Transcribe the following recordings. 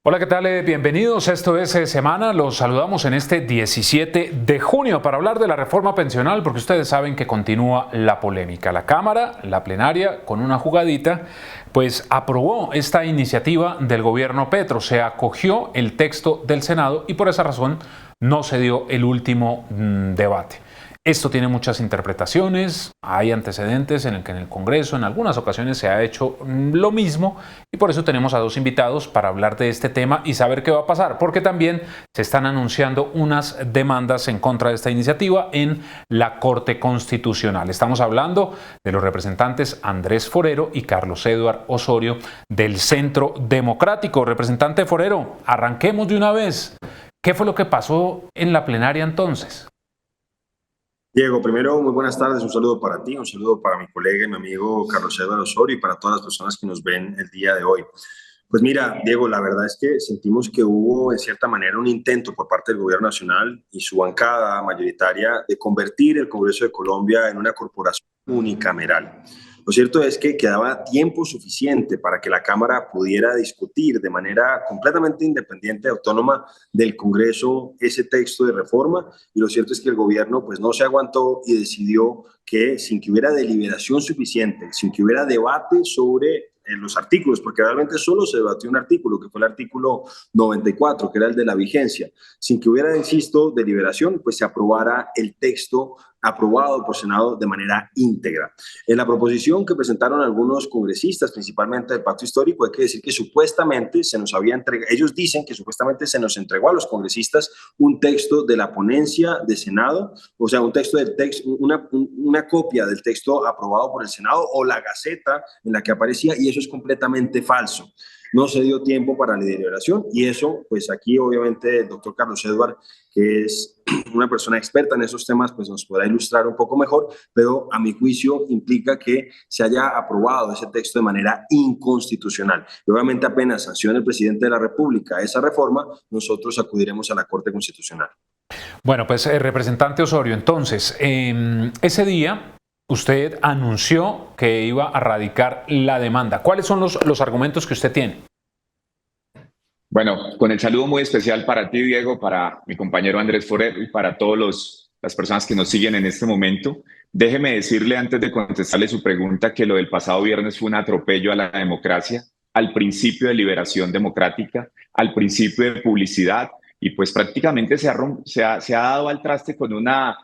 Hola, ¿qué tal? Bienvenidos. Esto es Semana. Los saludamos en este 17 de junio para hablar de la reforma pensional, porque ustedes saben que continúa la polémica. La Cámara, la plenaria, con una jugadita, pues aprobó esta iniciativa del gobierno Petro. Se acogió el texto del Senado y por esa razón no se dio el último debate. Esto tiene muchas interpretaciones, hay antecedentes en el que en el Congreso en algunas ocasiones se ha hecho lo mismo y por eso tenemos a dos invitados para hablar de este tema y saber qué va a pasar, porque también se están anunciando unas demandas en contra de esta iniciativa en la Corte Constitucional. Estamos hablando de los representantes Andrés Forero y Carlos Eduard Osorio del Centro Democrático. Representante Forero, arranquemos de una vez. ¿Qué fue lo que pasó en la plenaria entonces? Diego, primero, muy buenas tardes, un saludo para ti, un saludo para mi colega y mi amigo Carlos Eduardo Osorio y para todas las personas que nos ven el día de hoy. Pues mira, Diego, la verdad es que sentimos que hubo, en cierta manera, un intento por parte del Gobierno Nacional y su bancada mayoritaria de convertir el Congreso de Colombia en una corporación unicameral. Lo cierto es que quedaba tiempo suficiente para que la Cámara pudiera discutir de manera completamente independiente, autónoma del Congreso, ese texto de reforma, y lo cierto es que el gobierno pues no se aguantó y decidió que sin que hubiera deliberación suficiente, sin que hubiera debate sobre los artículos, porque realmente solo se debatió un artículo, que fue el artículo 94, que era el de la vigencia, sin que hubiera, insisto, deliberación, pues se aprobara el texto aprobado por Senado de manera íntegra. En la proposición que presentaron algunos congresistas, principalmente del Pacto Histórico, hay que decir que supuestamente se nos había entregado, ellos dicen que supuestamente se nos entregó a los congresistas un texto de la ponencia de Senado, o sea, un texto del texto, una copia del texto aprobado por el Senado o la gaceta en la que aparecía, y eso es completamente falso. No se dio tiempo para la deliberación y eso, pues aquí obviamente el doctor Carlos Eduard, que es una persona experta en esos temas, pues nos podrá ilustrar un poco mejor, pero a mi juicio implica que se haya aprobado ese texto de manera inconstitucional. Y obviamente apenas sancione el presidente de la República esa reforma, nosotros acudiremos a la Corte Constitucional. Bueno, pues representante Osorio, entonces, ese día usted anunció que iba a radicar la demanda. ¿Cuáles son los argumentos que usted tiene? Bueno, con el saludo muy especial para ti, Diego, para mi compañero Andrés Forero y para todas las personas que nos siguen en este momento. Déjeme decirle antes de contestarle su pregunta que lo del pasado viernes fue un atropello a la democracia, al principio de liberación democrática, al principio de publicidad y pues prácticamente se ha dado al traste con una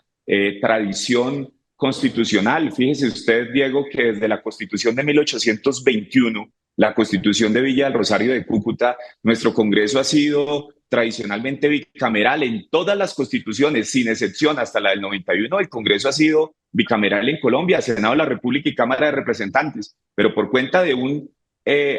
tradición constitucional. Fíjese usted, Diego, que desde la Constitución de 1821, la Constitución de Villa del Rosario de Cúcuta, nuestro Congreso ha sido tradicionalmente bicameral en todas las constituciones, sin excepción hasta la del 91. El Congreso ha sido bicameral en Colombia, Senado de la República y Cámara de Representantes, pero por cuenta de un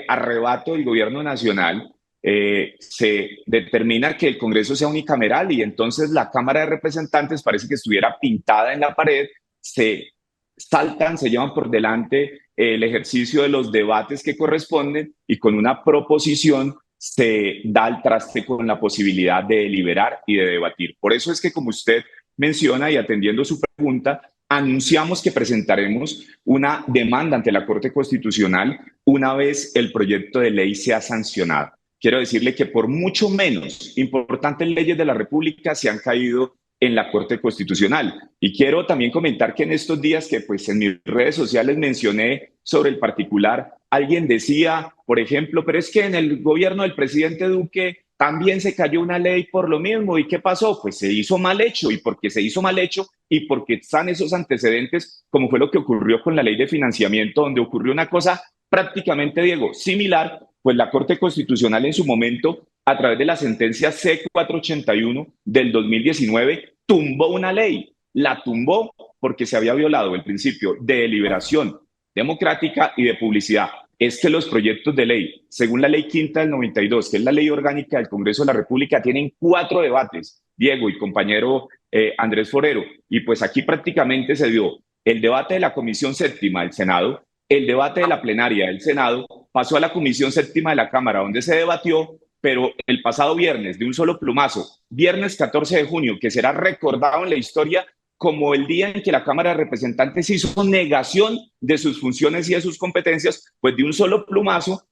arrebato del gobierno nacional, se determina que el Congreso sea unicameral y entonces la Cámara de Representantes parece que estuviera pintada en la pared, se saltan, se llevan por delante el ejercicio de los debates que corresponden y con una proposición se da al traste con la posibilidad de deliberar y de debatir. Por eso es que, como usted menciona y atendiendo su pregunta, anunciamos que presentaremos una demanda ante la Corte Constitucional una vez el proyecto de ley sea sancionado. Quiero decirle que por mucho menos importantes leyes de la República se han caído en la Corte Constitucional. Y quiero también comentar que en estos días que pues en mis redes sociales mencioné sobre el particular, alguien decía, por ejemplo, pero es que en el gobierno del presidente Duque también se cayó una ley por lo mismo. ¿Y qué pasó? Pues se hizo mal hecho. Y porque se hizo mal hecho y porque están esos antecedentes, como fue lo que ocurrió con la ley de financiamiento, donde ocurrió una cosa prácticamente, Diego, similar, pues la Corte Constitucional en su momento, a través de la sentencia C-481 del 2019, tumbó una ley. La tumbó porque se había violado el principio de deliberación democrática y de publicidad. Es que los proyectos de ley, según la ley quinta del 92, que es la ley orgánica del Congreso de la República, tienen 4 debates, Diego y compañero Andrés Forero. Y pues aquí prácticamente se dio el debate de la Comisión Séptima del Senado, el debate de la plenaria del Senado, pasó a la Comisión Séptima de la Cámara, donde se debatió, pero el pasado viernes, de un solo plumazo, viernes 14 de junio, que será recordado en la historia como el día en que la Cámara de Representantes hizo negación de sus funciones y de sus competencias, pues de un solo plumazo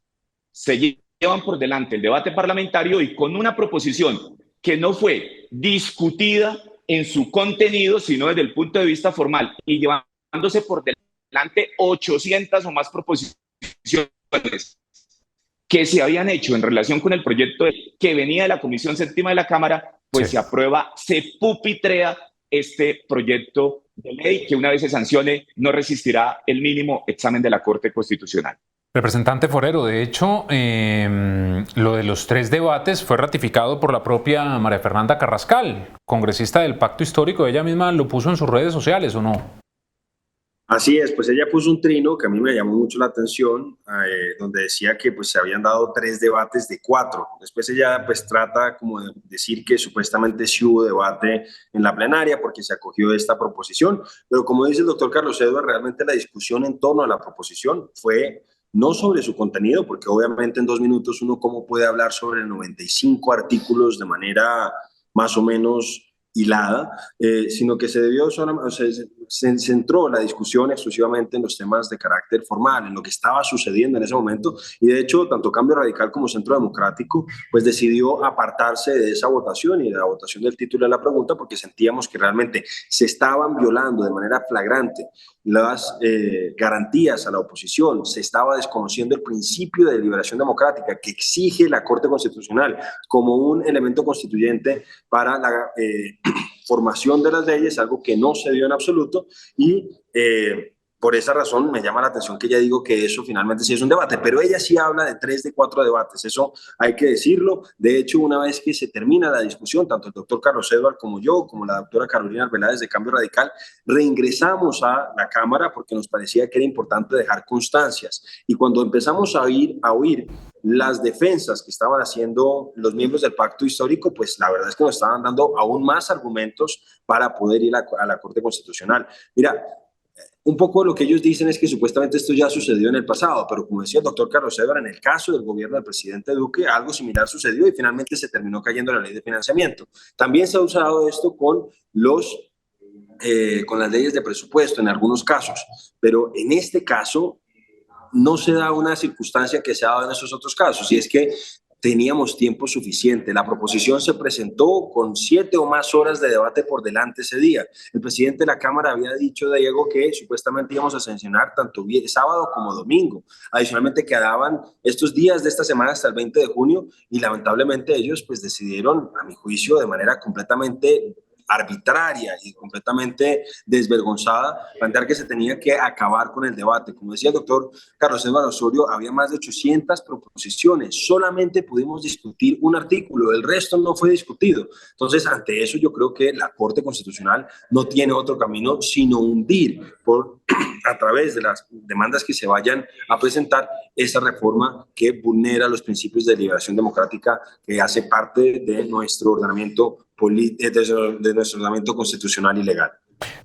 se llevan por delante el debate parlamentario y con una proposición que no fue discutida en su contenido, sino desde el punto de vista formal, y llevándose por delante 800 o más proposiciones que se habían hecho en relación con el proyecto que venía de la Comisión Séptima de la Cámara, pues se aprueba, se pupitrea este proyecto de ley que una vez se sancione no resistirá el mínimo examen de la Corte Constitucional. Representante Forero, de hecho, lo de los 3 debates fue ratificado por la propia María Fernanda Carrascal, congresista del Pacto Histórico. Ella misma lo puso en sus redes sociales, ¿o no? Así es, pues ella puso un trino que a mí me llamó mucho la atención, donde decía que pues se habían dado 3 debates de 4. Después ella pues trata como de decir que supuestamente sí hubo debate en la plenaria porque se acogió esta proposición, pero como dice el doctor Carlos Edward, realmente la discusión en torno a la proposición fue no sobre su contenido, porque obviamente en 2 minutos uno cómo puede hablar sobre 95 artículos de manera más o menos hilada, sino que se debió, o sea, se centró la discusión exclusivamente en los temas de carácter formal, en lo que estaba sucediendo en ese momento, y de hecho, tanto Cambio Radical como Centro Democrático, pues decidió apartarse de esa votación y de la votación del título de la pregunta, porque sentíamos que realmente se estaban violando de manera flagrante las garantías a la oposición, se estaba desconociendo el principio de liberación democrática que exige la Corte Constitucional como un elemento constituyente para la formación de las leyes, algo que no se dio en absoluto, y por esa razón me llama la atención que ella diga que eso finalmente sí es un debate, pero ella sí habla de 3 de 4 debates, eso hay que decirlo. De hecho, una vez que se termina la discusión, tanto el doctor Carlos Edward como yo, como la doctora Carolina Arbeláez de Cambio Radical, reingresamos a la Cámara porque nos parecía que era importante dejar constancias, y cuando empezamos a oír las defensas que estaban haciendo los miembros del Pacto Histórico, pues la verdad es que nos estaban dando aún más argumentos para poder ir a la Corte Constitucional. Mira, un poco lo que ellos dicen es que supuestamente esto ya sucedió en el pasado, pero como decía el doctor Carlos Edward, en el caso del gobierno del presidente Duque, algo similar sucedió y finalmente se terminó cayendo la ley de financiamiento. También se ha usado esto con las leyes de presupuesto en algunos casos, pero en este caso no se da una circunstancia que se ha dado en esos otros casos, y es que teníamos tiempo suficiente. La proposición se presentó con 7 o más horas de debate por delante ese día. El presidente de la Cámara había dicho, Diego, que supuestamente íbamos a sancionar tanto sábado como domingo. Adicionalmente quedaban estos días de esta semana hasta el 20 de junio y lamentablemente ellos pues decidieron, a mi juicio, de manera completamente arbitraria y completamente desvergonzada, plantear que se tenía que acabar con el debate. Como decía el doctor Carlos Edward Osorio, había más de 800 proposiciones, solamente pudimos discutir un artículo, el resto no fue discutido. Entonces, ante eso yo creo que la Corte Constitucional no tiene otro camino sino hundir a través de las demandas que se vayan a presentar esa reforma que vulnera los principios de liberación democrática que hace parte de nuestro ordenamiento de nuestro ordenamiento constitucional y legal.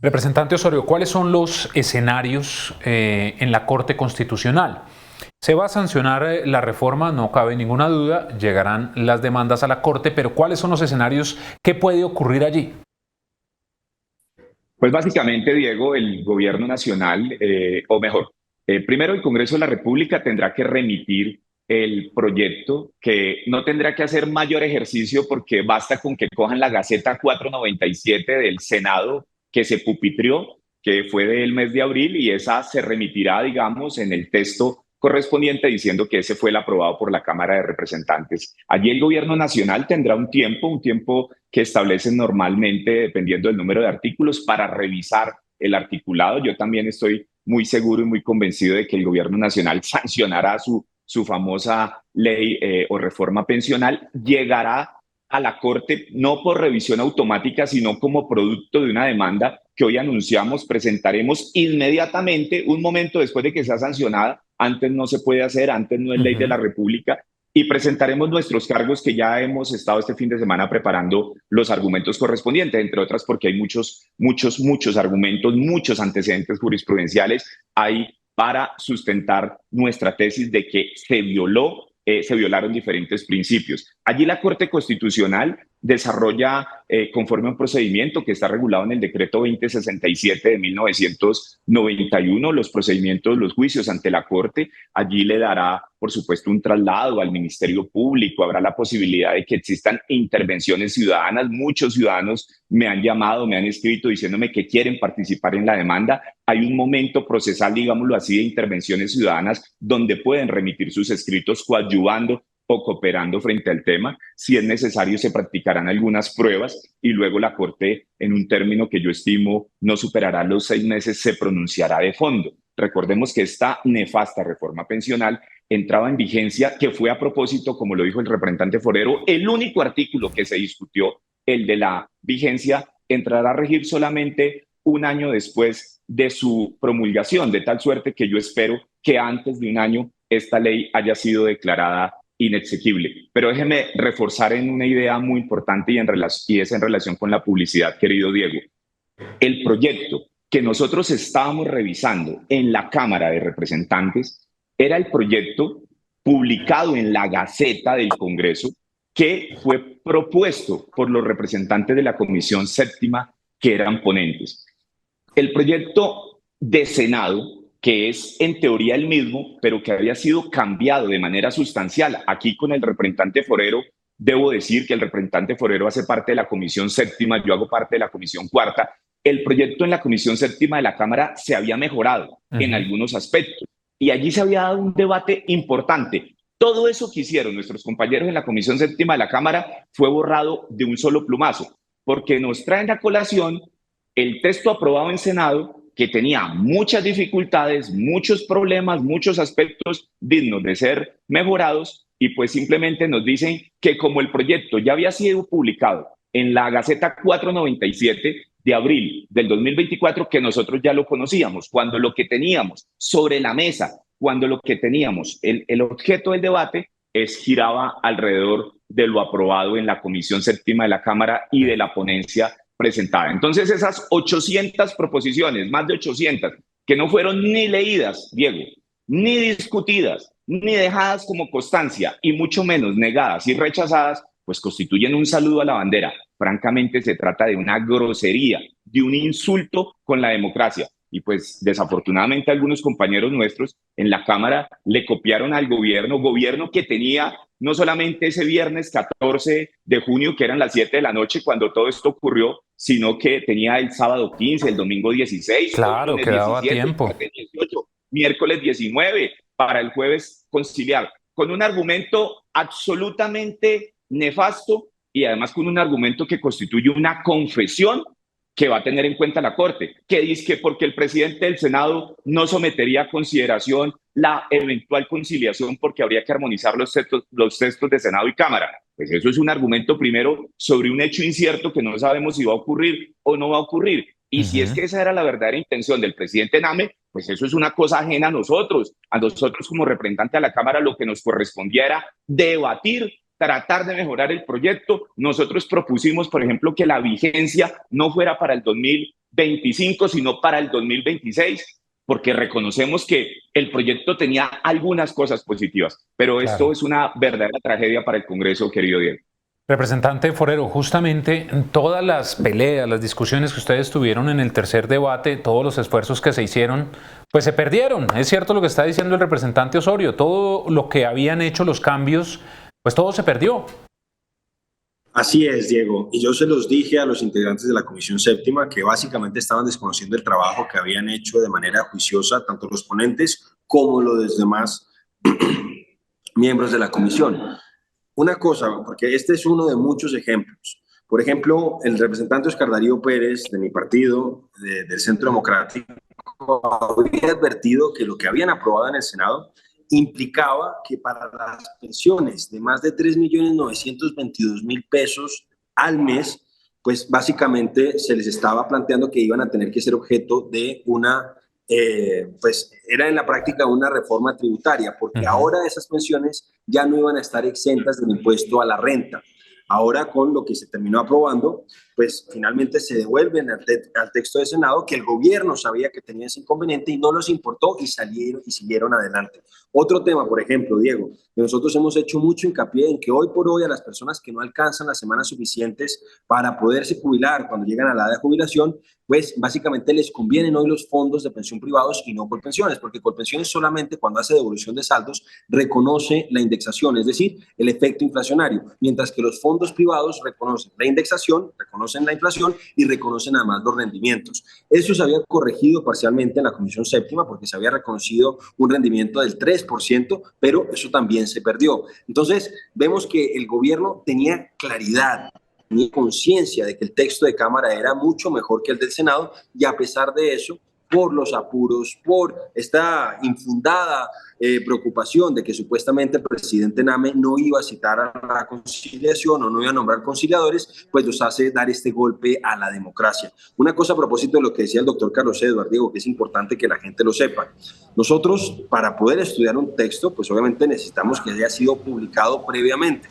Representante Osorio, ¿cuáles son los escenarios en la Corte Constitucional? Se va a sancionar la reforma, no cabe ninguna duda, llegarán las demandas a la Corte, pero ¿cuáles son los escenarios? ¿Qué puede ocurrir allí? Pues básicamente, Diego, el gobierno nacional, o mejor, primero el Congreso de la República tendrá que remitir el proyecto, que no tendrá que hacer mayor ejercicio porque basta con que cojan la Gaceta 497 del Senado que se pupitreó, que fue del mes de abril, y esa se remitirá, digamos, en el texto correspondiente diciendo que ese fue el aprobado por la Cámara de Representantes. Allí el gobierno nacional tendrá un tiempo que establecen normalmente, dependiendo del número de artículos, para revisar el articulado. Yo también estoy muy seguro y muy convencido de que el gobierno nacional sancionará su famosa ley o reforma pensional, llegará a la Corte no por revisión automática, sino como producto de una demanda que hoy anunciamos, presentaremos inmediatamente, un momento después de que sea sancionada. Antes no se puede hacer, antes no es ley de la República, y presentaremos nuestros cargos, que ya hemos estado este fin de semana preparando los argumentos correspondientes, entre otras porque hay muchos argumentos, muchos antecedentes jurisprudenciales hay para sustentar nuestra tesis de que se violaron diferentes principios. Allí la Corte Constitucional desarrolla, conforme a un procedimiento que está regulado en el decreto 2067 de 1991, los procedimientos, los juicios ante la Corte. Allí le dará, por supuesto, un traslado al Ministerio Público, habrá la posibilidad de que existan intervenciones ciudadanas. Muchos ciudadanos me han llamado, me han escrito diciéndome que quieren participar en la demanda. Hay un momento procesal, digámoslo así, de intervenciones ciudadanas donde pueden remitir sus escritos coadyuvando o cooperando frente al tema. Si es necesario, se practicarán algunas pruebas y luego la Corte, en un término que yo estimo no superará los 6 meses, se pronunciará de fondo. Recordemos que esta nefasta reforma pensional entraba en vigencia, que fue a propósito, como lo dijo el representante Forero, el único artículo que se discutió, el de la vigencia, entrará a regir solamente un año después de su promulgación, de tal suerte que yo espero que antes de un año esta ley haya sido declarada inexequible. Pero déjeme reforzar en una idea muy importante y es en relación con la publicidad, querido Diego. El proyecto que nosotros estábamos revisando en la Cámara de Representantes era el proyecto publicado en la Gaceta del Congreso que fue propuesto por los representantes de la Comisión Séptima que eran ponentes. El proyecto de Senado, que es en teoría el mismo, pero que había sido cambiado de manera sustancial. Aquí con el representante Forero, debo decir que el representante Forero hace parte de la Comisión Séptima, yo hago parte de la Comisión Cuarta. El proyecto en la Comisión Séptima de la Cámara se había mejorado en algunos aspectos y allí se había dado un debate importante. Todo eso que hicieron nuestros compañeros en la Comisión Séptima de la Cámara fue borrado de un solo plumazo, porque nos traen a colación el texto aprobado en Senado, que tenía muchas dificultades, muchos problemas, muchos aspectos dignos de ser mejorados, y pues simplemente nos dicen que como el proyecto ya había sido publicado en la Gaceta 497 de abril del 2024, que nosotros ya lo conocíamos, cuando lo que teníamos sobre la mesa, cuando lo que teníamos, el objeto del debate giraba alrededor de lo aprobado en la Comisión Séptima de la Cámara y de la ponencia presentada. Entonces esas 800 proposiciones, más de 800, que no fueron ni leídas, Diego, ni discutidas, ni dejadas como constancia, y mucho menos negadas y rechazadas, pues constituyen un saludo a la bandera. Francamente se trata de una grosería, de un insulto con la democracia. Y pues desafortunadamente algunos compañeros nuestros en la Cámara le copiaron al gobierno que tenía no solamente ese viernes 14 de junio, que eran las 7 de la noche cuando todo esto ocurrió, sino que tenía el sábado 15, el domingo 16, Claro, el quedaba 17, tiempo. el 18, miércoles 19, para el jueves conciliar, con un argumento absolutamente nefasto y además con un argumento que constituye una confesión que va a tener en cuenta la Corte, que dice que porque el presidente del Senado no sometería a consideración la eventual conciliación porque habría que armonizar los textos de Senado y Cámara. Pues eso es un argumento primero sobre un hecho incierto que no sabemos si va a ocurrir o no va a ocurrir. Y si es que esa era la verdadera intención del presidente Name, pues eso es una cosa ajena a nosotros como representantes a la Cámara. Lo que nos correspondía era debatir, tratar de mejorar el proyecto. Nosotros propusimos, por ejemplo, que la vigencia no fuera para el 2025, sino para el 2026, porque reconocemos que el proyecto tenía algunas cosas positivas, pero claro, esto es una verdadera tragedia para el Congreso, querido Diego. Representante Forero, justamente todas las peleas, las discusiones que ustedes tuvieron en el tercer debate, todos los esfuerzos que se hicieron, pues se perdieron. Es cierto lo que está diciendo el representante Osorio, todo lo que habían hecho los cambios, pues todo se perdió. Así es, Diego. Y yo se los dije a los integrantes de la Comisión Séptima que básicamente estaban desconociendo el trabajo que habían hecho de manera juiciosa tanto los ponentes como los demás miembros de la comisión. Una cosa, porque este es uno de muchos ejemplos. Por ejemplo, el representante Oscar Darío Pérez, de mi partido, del Centro Democrático, había advertido que lo que habían aprobado en el Senado implicaba que para las pensiones de más de 3.922.000 pesos al mes, pues básicamente se les estaba planteando que iban a tener que ser objeto de una, pues era en la práctica una reforma tributaria, porque ahora esas pensiones ya no iban a estar exentas del impuesto a la renta. Ahora, con lo que se terminó aprobando, pues finalmente se devuelven al texto de Senado, que el gobierno sabía que tenía ese inconveniente y no los importó y siguieron adelante. Otro tema, por ejemplo, Diego, Y nosotros hemos hecho mucho hincapié en que hoy por hoy a las personas que no alcanzan las semanas suficientes para poderse jubilar cuando llegan a la edad de jubilación, pues básicamente les convienen hoy los fondos de pensión privados y no Colpensiones, porque Colpensiones solamente cuando hace devolución de saldos reconoce la indexación, es decir, el efecto inflacionario, mientras que los fondos privados reconocen la indexación, reconocen la inflación y reconocen además los rendimientos. Eso se había corregido parcialmente en la Comisión Séptima porque se había reconocido un rendimiento del 3%, pero eso también se perdió. Entonces, vemos que el gobierno tenía claridad, tenía conciencia de que el texto de Cámara era mucho mejor que el del Senado y a pesar de eso, por los apuros, por esta infundada preocupación de que supuestamente el presidente Name no iba a citar a la conciliación o no iba a nombrar conciliadores, pues nos hace dar este golpe a la democracia. Una cosa a propósito de lo que decía el doctor Carlos Eduardo, Diego, que es importante que la gente lo sepa. Nosotros, para poder estudiar un texto, pues obviamente necesitamos que haya sido publicado previamente.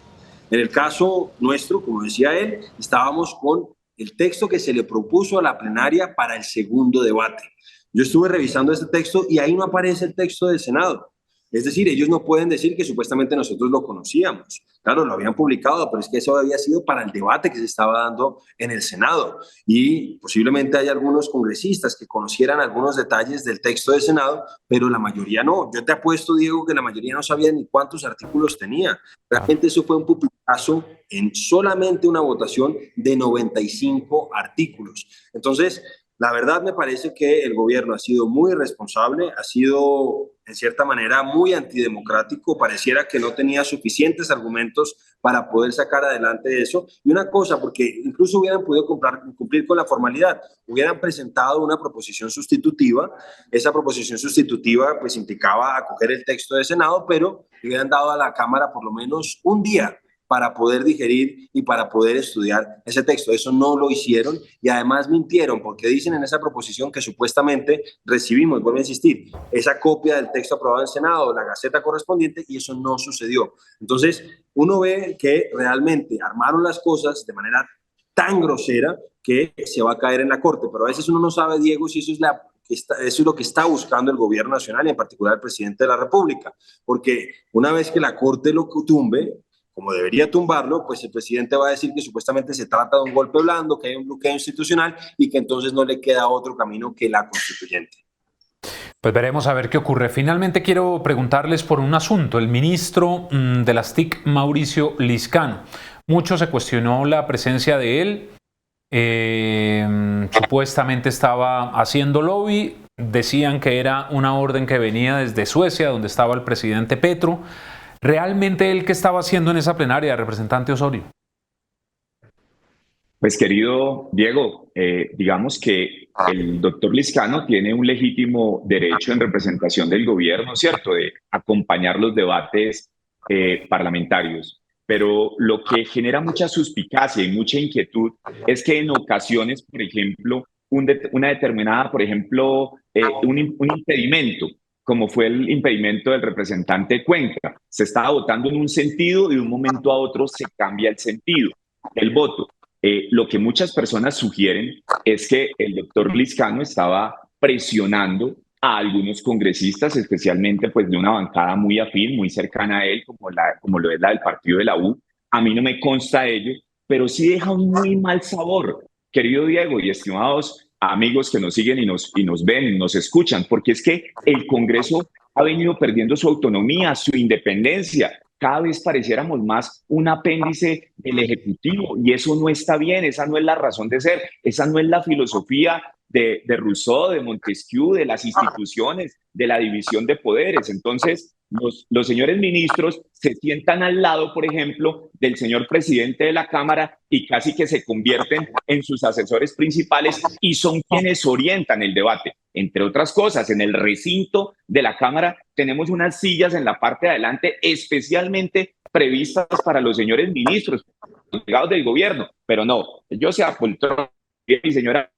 En el caso nuestro, como decía él, estábamos con el texto que se le propuso a la plenaria para el segundo debate. Yo estuve revisando este texto y ahí no aparece el texto del Senado. Es decir, ellos no pueden decir que supuestamente nosotros lo conocíamos. Claro, lo habían publicado, pero es que eso había sido para el debate que se estaba dando en el Senado. Y posiblemente hay algunos congresistas que conocieran algunos detalles del texto del Senado, pero la mayoría no. Yo te apuesto, Diego, que la mayoría no sabía ni cuántos artículos tenía. Realmente eso fue un pupilazo en solamente una votación de 95 artículos. Entonces, la verdad me parece que el gobierno ha sido muy irresponsable, ha sido en cierta manera muy antidemocrático, pareciera que no tenía suficientes argumentos para poder sacar adelante eso. Y una cosa, porque incluso hubieran podido cumplir con la formalidad, hubieran presentado una proposición sustitutiva, esa proposición sustitutiva pues implicaba acoger el texto del Senado, pero le hubieran dado a la Cámara por lo menos un día para poder digerir y para poder estudiar ese texto. Eso no lo hicieron y además mintieron porque dicen en esa proposición que supuestamente recibimos, vuelvo a insistir, esa copia del texto aprobado en el Senado, la gaceta correspondiente, y eso no sucedió. Entonces, uno ve que realmente armaron las cosas de manera tan grosera que se va a caer en la Corte, pero a veces uno no sabe, Diego, si eso es lo que está buscando el gobierno nacional y en particular el presidente de la República, porque una vez que la Corte lo tumbe, como debería tumbarlo, pues el presidente va a decir que supuestamente se trata de un golpe blando, que hay un bloqueo institucional y que entonces no le queda otro camino que la constituyente. Pues veremos a ver qué ocurre. Finalmente quiero preguntarles por un asunto. El ministro de las TIC, Mauricio Liscano. Mucho se cuestionó la presencia de él. Supuestamente estaba haciendo lobby. Decían que era una orden que venía desde Suecia, donde estaba el presidente Petro. ¿Realmente él qué estaba haciendo en esa plenaria, representante Osorio? Pues querido Diego, digamos que el doctor Liscano tiene un legítimo derecho en representación del gobierno, ¿cierto?, de acompañar los debates parlamentarios. Pero lo que genera mucha suspicacia y mucha inquietud es que en ocasiones, por ejemplo, una determinada, por ejemplo, un impedimento, como fue el impedimento del representante Cuenca, se estaba votando en un sentido y de un momento a otro se cambia el sentido del voto. Lo que muchas personas sugieren es que el doctor Liscano estaba presionando a algunos congresistas, especialmente pues de una bancada muy afín, muy cercana a él, como lo es la del partido de la U. A mí no me consta ello, pero sí deja un muy mal sabor, querido Diego y estimados amigos que nos siguen y nos ven, nos escuchan, porque es que el Congreso ha venido perdiendo su autonomía, su independencia. Cada vez pareciéramos más un apéndice del Ejecutivo y eso no está bien, esa no es la razón de ser, esa no es la filosofía de Rousseau, de Montesquieu, de las instituciones, de la división de poderes. Entonces, los señores ministros se sientan al lado, por ejemplo, del señor presidente de la Cámara y casi que se convierten en sus asesores principales y son quienes orientan el debate. Entre otras cosas, en el recinto de la Cámara tenemos unas sillas en la parte de adelante especialmente previstas para los señores ministros, los delegados del gobierno, pero no, ellos se apoltronan, mi señora,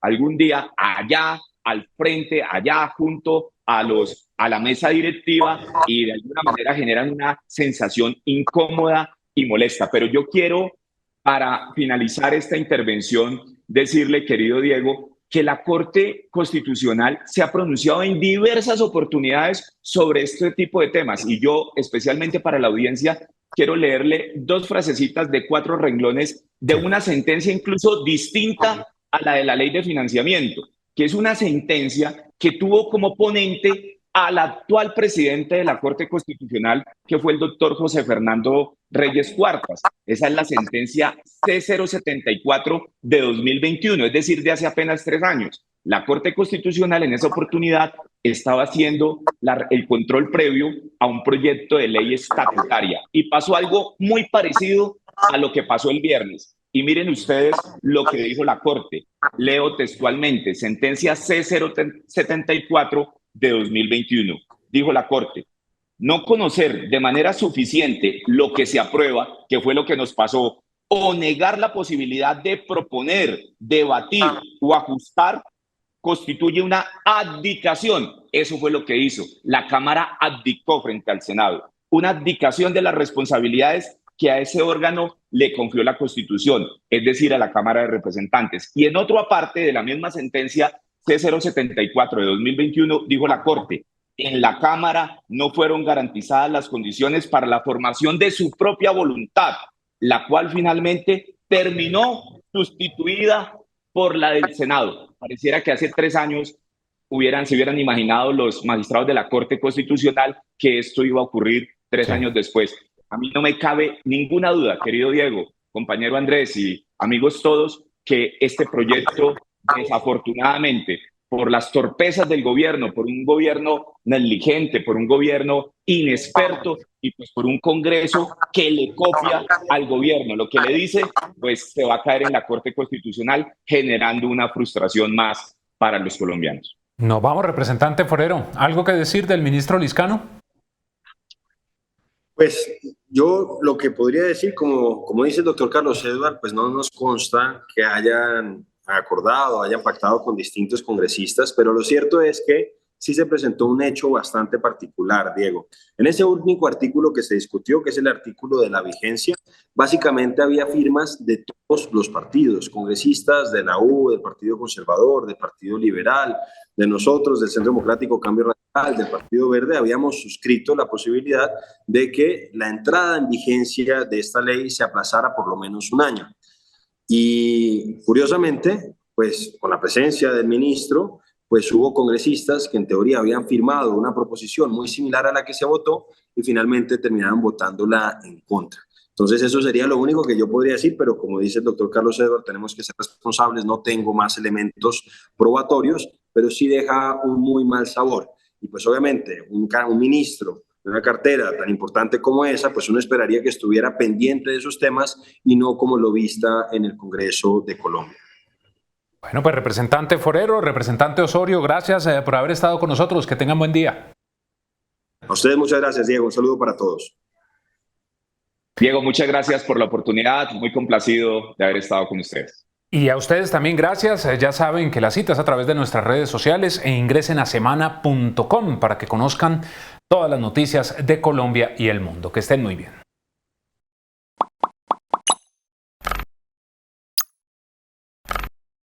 algún día allá al frente, allá junto a la mesa directiva y de alguna manera generan una sensación incómoda y molesta. Pero yo quiero, para finalizar esta intervención, decirle, querido Diego, que la Corte Constitucional se ha pronunciado en diversas oportunidades sobre este tipo de temas. Y yo, especialmente para la audiencia, quiero leerle 2 frasecitas de 4 renglones de una sentencia incluso distinta a la de la ley de financiamiento, que es una sentencia que tuvo como ponente al actual presidente de la Corte Constitucional, que fue el doctor José Fernando Reyes Cuartas. Esa es la sentencia C074 de 2021, es decir, de hace apenas 3 años. La Corte Constitucional en esa oportunidad estaba haciendo el control previo a un proyecto de ley estatutaria y pasó algo muy parecido a lo que pasó el viernes. Y miren ustedes lo que dijo la Corte. Leo textualmente, sentencia C074 de 2021. Dijo la Corte: no conocer de manera suficiente lo que se aprueba, que fue lo que nos pasó, o negar la posibilidad de proponer, debatir o ajustar, constituye una abdicación. Eso fue lo que hizo. La Cámara abdicó frente al Senado. Una abdicación de las responsabilidades que a ese órgano le confió la Constitución, es decir, a la Cámara de Representantes. Y en otra parte de la misma sentencia C074 de 2021, dijo la Corte: en la Cámara no fueron garantizadas las condiciones para la formación de su propia voluntad, la cual finalmente terminó sustituida por la del Senado. Pareciera que hace 3 años se hubieran imaginado los magistrados de la Corte Constitucional que esto iba a ocurrir 3 años después. A mí no me cabe ninguna duda, querido Diego, compañero Andrés y amigos todos, que este proyecto, desafortunadamente, por las torpezas del gobierno, por un gobierno negligente, por un gobierno inexperto y pues por un Congreso que le copia al gobierno lo que le dice, pues se va a caer en la Corte Constitucional, generando una frustración más para los colombianos. Nos vamos, representante Forero. ¿Algo que decir del ministro Lizcano? Pues yo lo que podría decir, como dice el doctor Carlos Edward, pues no nos consta que hayan acordado, hayan pactado con distintos congresistas, pero lo cierto es que sí se presentó un hecho bastante particular, Diego. En ese único artículo que se discutió, que es el artículo de la vigencia, básicamente había firmas de todos los partidos, congresistas de la U, del Partido Conservador, del Partido Liberal, de nosotros, del Centro Democrático Cambio Radical, del Partido Verde. Habíamos suscrito la posibilidad de que la entrada en vigencia de esta ley se aplazara por lo menos 1 año. Y curiosamente, pues con la presencia del ministro, pues hubo congresistas que en teoría habían firmado una proposición muy similar a la que se votó y finalmente terminaron votándola en contra. Entonces eso sería lo único que yo podría decir, pero como dice el doctor Carlos Edward, tenemos que ser responsables, no tengo más elementos probatorios, pero sí deja un muy mal sabor. Y pues obviamente un ministro de una cartera tan importante como esa, pues uno esperaría que estuviera pendiente de esos temas y no como lo vista en el Congreso de Colombia. Bueno, pues representante Forero, representante Osorio, gracias por haber estado con nosotros. Que tengan buen día. A ustedes muchas gracias, Diego. Un saludo para todos. Diego, muchas gracias por la oportunidad. Muy complacido de haber estado con ustedes. Y a ustedes también gracias. Ya saben que la cita es a través de nuestras redes sociales e ingresen a semana.com para que conozcan todas las noticias de Colombia y el mundo. Que estén muy bien.